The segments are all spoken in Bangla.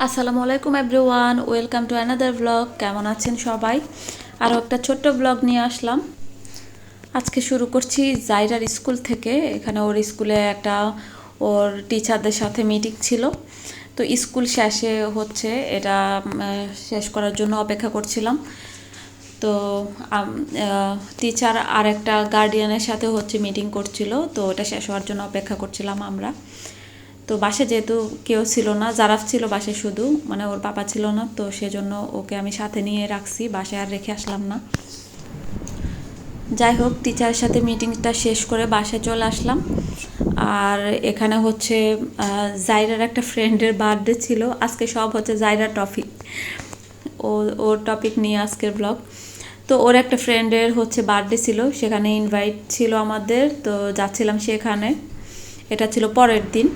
আসসালামু আলাইকুম everyone, welcome to another blog. কেমন আছেন সবাই? আরও একটা ছোট্ট ব্লগ নিয়ে আসলাম। আজকে শুরু করছি জাইরার স্কুল থেকে। এখানে ওর স্কুলে ওর টিচারদের সাথে মিটিং ছিল, তো স্কুল শেষে হচ্ছে এটা শেষ করার জন্য অপেক্ষা করছিলাম। তো টিচার আর একটা গার্ডিয়ানের সাথে হচ্ছে মিটিং করছিল, তো এটা শেষ হওয়ার জন্য অপেক্ষা করছিলাম আমরা। তো বাসে যেহেতু কেউ ছিল না, জারাফ ছিল বাসে শুধু, মানে ওর বাবা ছিল না, তো সেজন্য ওকে আমি সাথে নিয়ে রাখছি, বাসায় আর রেখে আসলাম না। যাই হোক, টিচারের সাথে মিটিংটা শেষ করে বাসায় চলে আসলাম। আর এখানে হচ্ছে জাইরার একটা ফ্রেন্ডের বার্থডে ছিল আজকে। সব হচ্ছে জাইরার টপিক, ওর টপিক নিয়ে আজকের ব্লগ। তো ওর একটা ফ্রেন্ডের হচ্ছে বার্থডে ছিল, সেখানে ইনভাইট ছিল আমাদের, তো যাচ্ছিলাম সেখানে। এটা ছিল পরের দিন।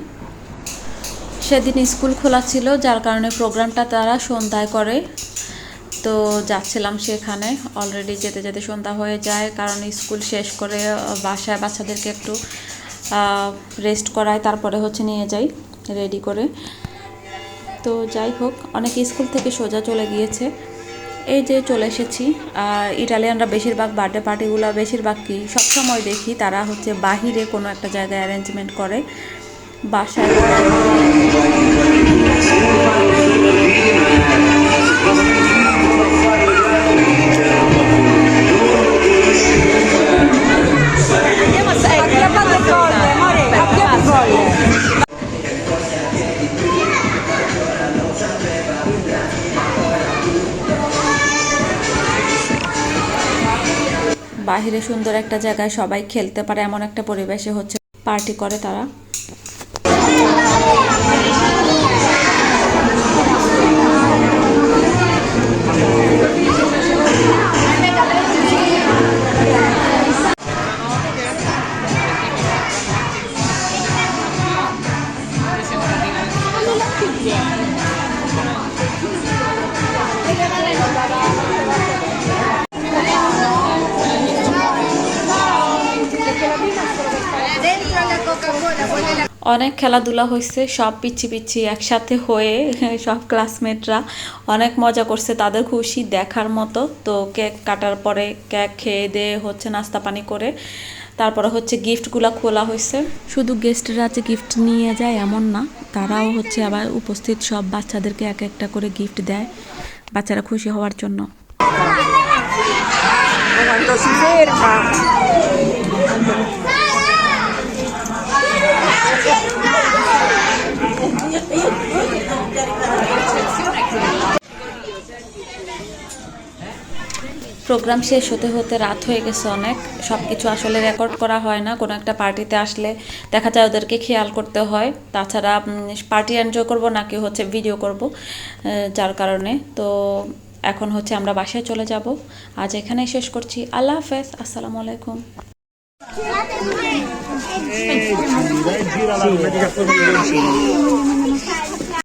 সেদিন স্কুল খোলা ছিল, যার কারণে প্রোগ্রামটা তারা সন্ধ্যায় করে। তো যাচ্ছিলাম সেখানে। অলরেডি যেতে যেতে সন্ধ্যা হয়ে যায়, কারণ স্কুল শেষ করে বাসায় বাচ্চাদেরকে একটু রেস্ট করায়, তারপরে হচ্ছে নিয়ে যাই রেডি করে। তো যাই হোক, অনেকে স্কুল থেকে সোজা চলে গিয়েছে। এই যে চলে এসেছি। আর ইটালিয়ানরা বেশিরভাগ বার্থডে পার্টিগুলো বেশিরভাগ কি সবসময় দেখি তারা হচ্ছে বাহিরে কোনো একটা জায়গায় অ্যারেঞ্জমেন্ট করে, বাসায়। বাহিরে সুন্দর একটা জায়গায় সবাই খেলতে পারে এমন একটা পরিবেশে হচ্ছে পার্টি করে তারা। অনেক খেলাধুলা হয়েছে, সব পিচ্ছি পিচ্ছি একসাথে হয়ে সব ক্লাসমেটরা অনেক মজা করছে, তাদের খুশি দেখার মতো। তো কেক কাটার পরে কেক খেয়ে দিয়ে হচ্ছে নাস্তা পানি করে তারপরে হচ্ছে গিফটগুলো খোলা হয়েছে। শুধু গেস্টরা যে গিফট নিয়ে যায় এমন না, তারাও হচ্ছে আবার উপস্থিত সব বাচ্চাদেরকে এক একটা করে গিফট দেয়, বাচ্চারা খুশি হওয়ার জন্য। প্রোগ্রাম শেষ হতে হতে রাত হয়ে গেছে অনেক। সব কিছু আসলে রেকর্ড করা হয় না, কোনো একটা পার্টিতে আসলে দেখা যায় ওদেরকে খেয়াল করতে হয়, তাছাড়া পার্টি এনজয় করব নাকি হচ্ছে ভিডিও করব, যার কারণে। তো এখন হচ্ছে আমরা বাসায় চলে যাব। আজ এখানেই শেষ করছি। আল্লাহ হাফেজ, আসসালামু আলাইকুম।